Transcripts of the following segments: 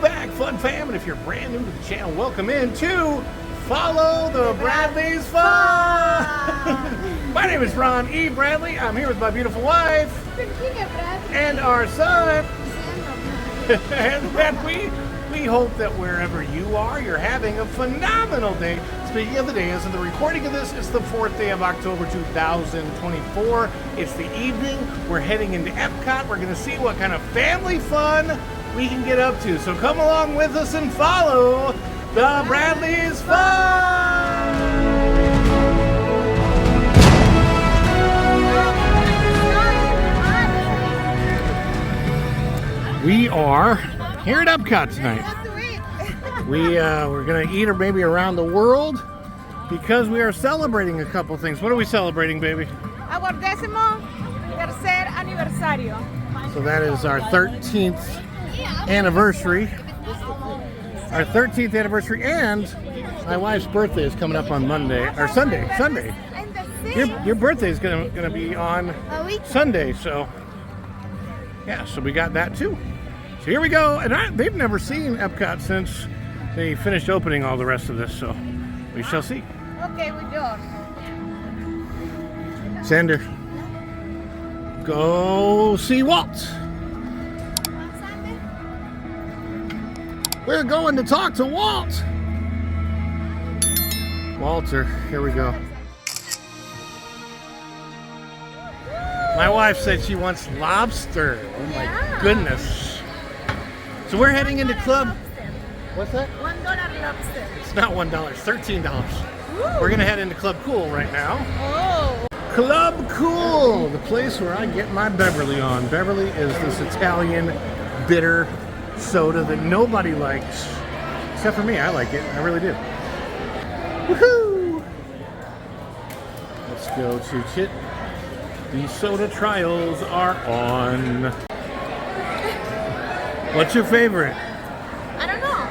back, Fun Fam, and if you're brand new to the channel, welcome in to Follow the Bradley's Fun! My name is Ron E. Bradley. I'm here with my beautiful wife and our son. And that we hope that wherever you are, you're having a phenomenal day. Speaking of the day, as of the recording of this, it's the 4th day of October 2024. It's the evening. We're heading into Epcot. We're going to see what kind of family fun we can get up to. So come along with us and follow the Bradley's Fun! We are here at Epcot tonight. We're gonna eat or maybe around the world because we are celebrating a couple things. What are we celebrating, baby? Our 13º aniversario. So that is our 13th anniversary. Our 13th anniversary, and my wife's birthday is coming up on Monday or Sunday. Your birthday is gonna be on Sunday, so yeah. So we got that too. So here we go, and they've never seen Epcot since they finished opening all the rest of this, so we shall see. Okay, we do. Sander, go see Walt. We're going to talk to Walt. Walter, here we go. My wife said she wants lobster. Oh my goodness. So we're heading into Club. What's that? $1 lobster. It's not $1, it's $13. Woo. We're gonna head into Club Cool right now. Oh. Club Cool, the place where I get my Beverly on. Beverly is this Italian bitter soda that nobody likes, except for me. I like it. I really do. Woohoo! Let's go to Chit. The soda trials are on. What's your favorite? I don't know.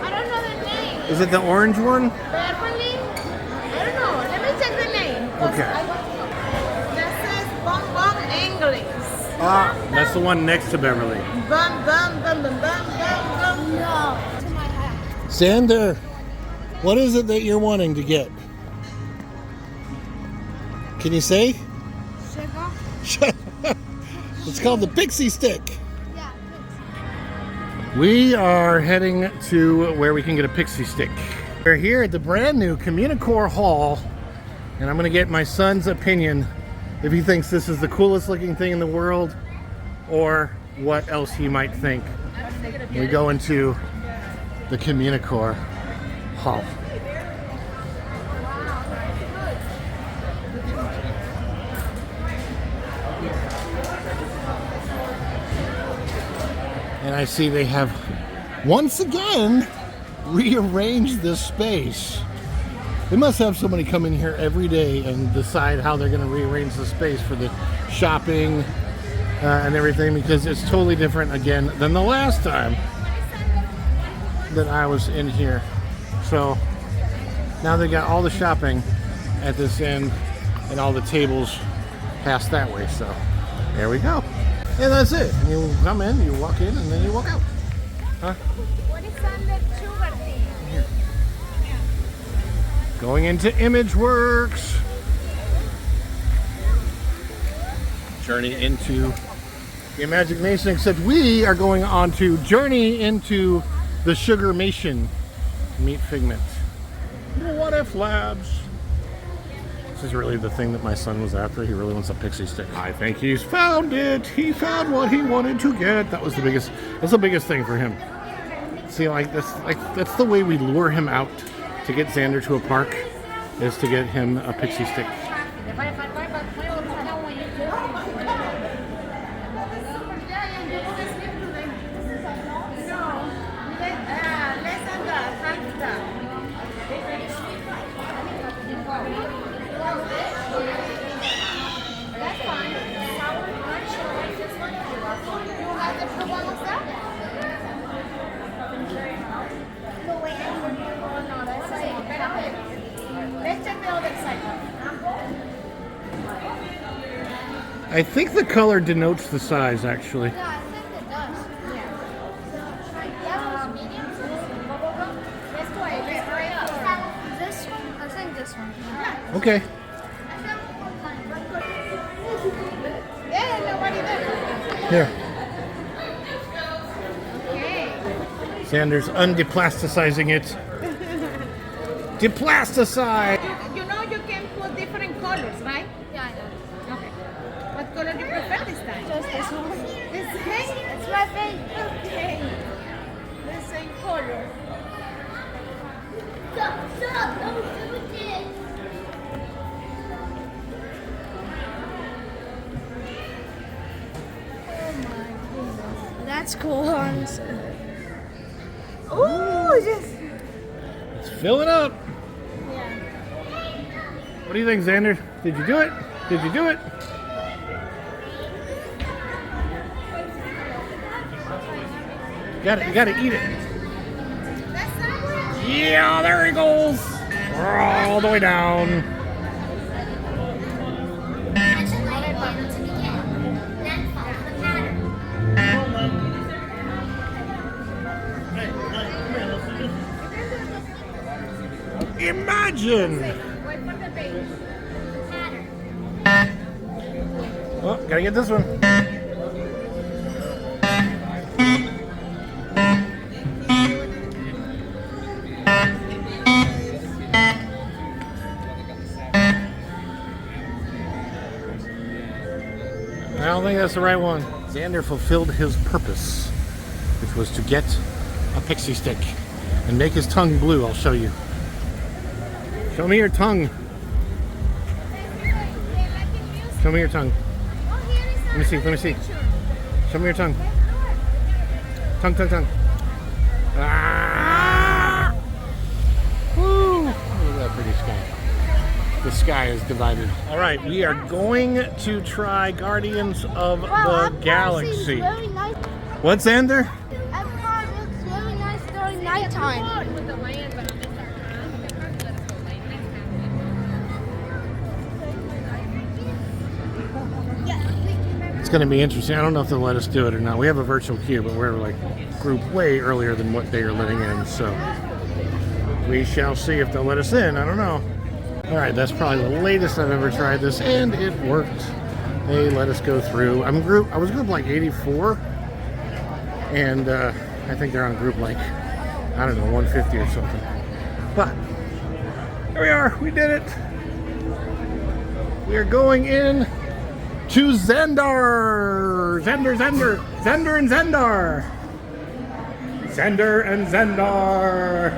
I don't know the name. Is it the orange one? Beverly? I don't know. Let me check the name. Okay. That says Bum Bum English. Ah, that's the one next to Beverly. Bum Bum Bum Bum Bum Bum. No. To my hat. Sander, what is it that you're wanting to get? Can you say? Sugar? It's called the Pixie Stick. Yeah, We are heading to where we can get a Pixie Stick. We're here at the brand new Communicore Hall, and I'm going to get my son's opinion if he thinks this is the coolest looking thing in the world or what else he might think. We go into the Communicore Hall. And I see they have once again rearranged this space. They must have somebody come in here every day and decide how they're going to rearrange the space for the shopping and everything, because it's totally different again than the last time that I was in here. So now they got all the shopping at this end and all the tables passed that way. So there we go. And that's it. You come in, you walk in, and then you walk out. Huh? what is under sugar thing? Here. Going into ImageWorks. Journey into the Imagination, except we are going on to Journey into the Sugarmation Meat Figment. What If Labs. This is really the thing that my son was after. He really wants a Pixie Stick. I think he's found it. He found what he wanted to get. That's the biggest thing for him. See, that's the way we lure him out to get Xander to a park, is to get him a Pixie Stick. I think the color denotes the size, actually. Yeah, I think it does. Yeah. Okay. Yeah, nobody there. Here. Okay. Xander's undeplasticizing it. Deplasticize! You know you can put different colors, right? Yeah, I know. Okay. What color do you prefer this time? Just this one. The same? It's my favorite. Okay. The same color. Stop! Don't do this. Oh my goodness. That's cool, honestly. Ooh, just. Let's fill it up. Yeah. What do you think, Xander? Did you do it? Did you do it? You gotta eat it. That's not Yeah, there he goes. All the way down. Imagine. Wait for the base. Oh, gotta get this one. I don't think that's the right one. Xander fulfilled his purpose, which was to get a pixie stick and make his tongue blue. I'll show you. Show me your tongue. Show me your tongue. Let me see, let me see. Show me your tongue. Tongue. Ah! Woo! Look at that pretty sky. The sky is divided. All right, we are going to try Guardians of the Galaxy. Very nice. What's Xander? Epcot looks very nice during nighttime. With the land, but It's going to be interesting. I don't know if they'll let us do it or not. We have a virtual queue, but we're like grouped way earlier than what they are letting in. So we shall see if they'll let us in. I don't know. All right, that's probably the latest I've ever tried this, and it worked. They let us go through. I was group like 84, and I think they're on group like, I don't know, 150 or something. But here we are. We did it. We are going in to Xandar. Xander and Xandar. Xander and Xandar.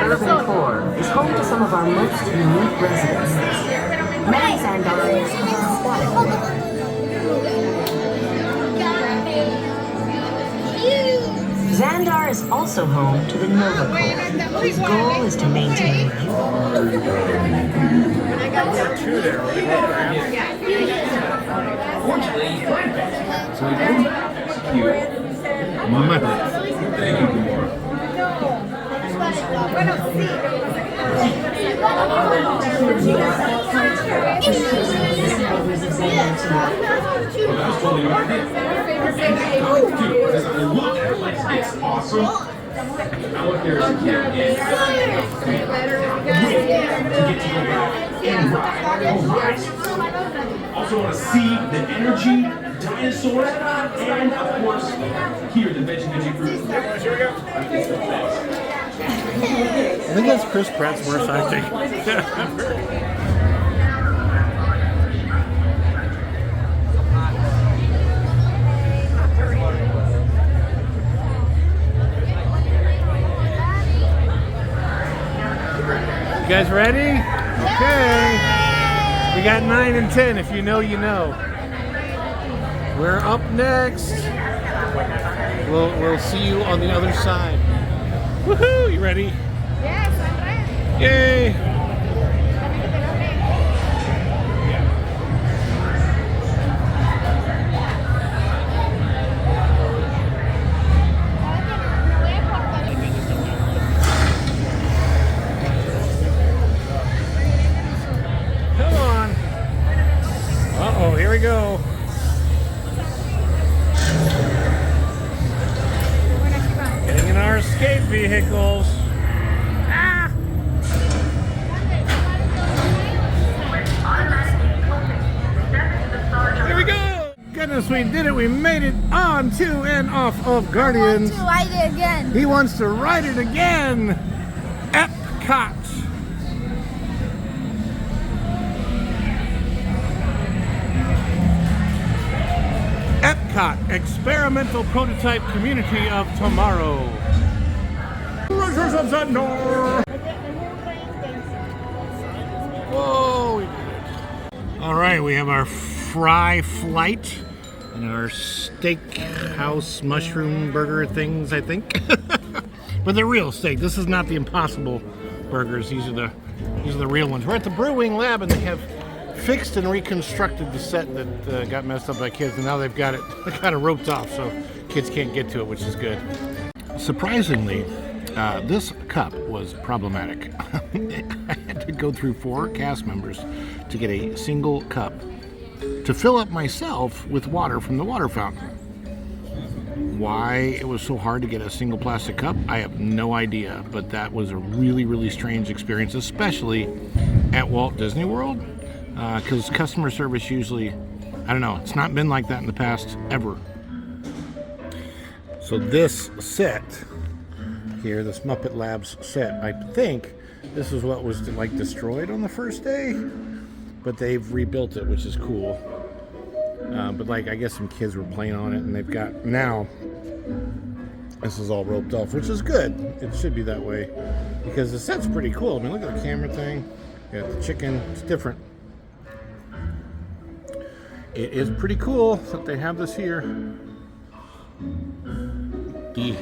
Urban Core is home to some of our most unique residences. Many Xandarians have spotted. Xandar is also home to the Nova Core, whose goal is to maintain It's awesome. I look there as a kid. Also want to see the energy, dinosaurs, and of course, here the veggie fruit. Here we go. I think that's Chris Pratt's worst acting. You guys ready? Okay. We got 9 and 10. If you know, you know. We're up next. We'll see you on the other side. Woohoo! You ready? yes, I'm ready. Yay! vehicles. Here we go! Goodness, we did it. We made it on to and off of Guardians. I want to ride it again. He wants to ride it again. Epcot. Epcot, experimental prototype community of tomorrow. Rogers of Zendor. Whoa, we did it. All right, we have our fry flight and our steakhouse mushroom burger things, I think. But they're real steak. This is not the Impossible burgers. These are the real ones. We're at the Brewing Lab, and they have fixed and reconstructed the set that got messed up by kids, and now they've got it kind of roped off so kids can't get to it, which is good. Surprisingly, this cup was problematic. I had to go through 4 cast members to get a single cup to fill up myself with water from the water fountain. Why it was so hard to get a single plastic cup, I have no idea, but that was a really, really strange experience, especially at Walt Disney World, because customer service usually, I don't know, it's not been like that in the past, ever. So this set here, this Muppet Labs set, I think this is what was like destroyed on the first day, but they've rebuilt it, which is cool. But like, I guess some kids were playing on it, and they've got, now this is all roped off, which is good. It should be that way, because the set's pretty cool. I mean, look at the camera thing. You got the chicken, it's different. It is pretty cool that they have this here. The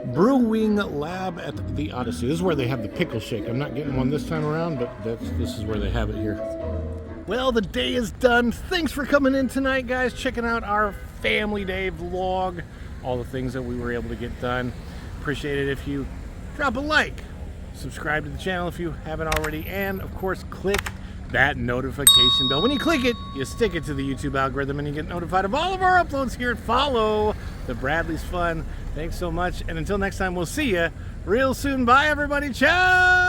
Brewing Lab at the Odyssey. This is where they have the pickle shake. I'm not getting one this time around, but this is where they have it here. Well, the day is done. Thanks for coming in tonight, guys. Checking out our family day vlog. All the things that we were able to get done. Appreciate it if you drop a like. Subscribe to the channel if you haven't already. And, of course, click that notification bell. When you click it, you stick it to the YouTube algorithm and you get notified of all of our uploads here at Follow the Bradley's Fun. Thanks so much. And until next time, we'll see you real soon. Bye, everybody. Ciao!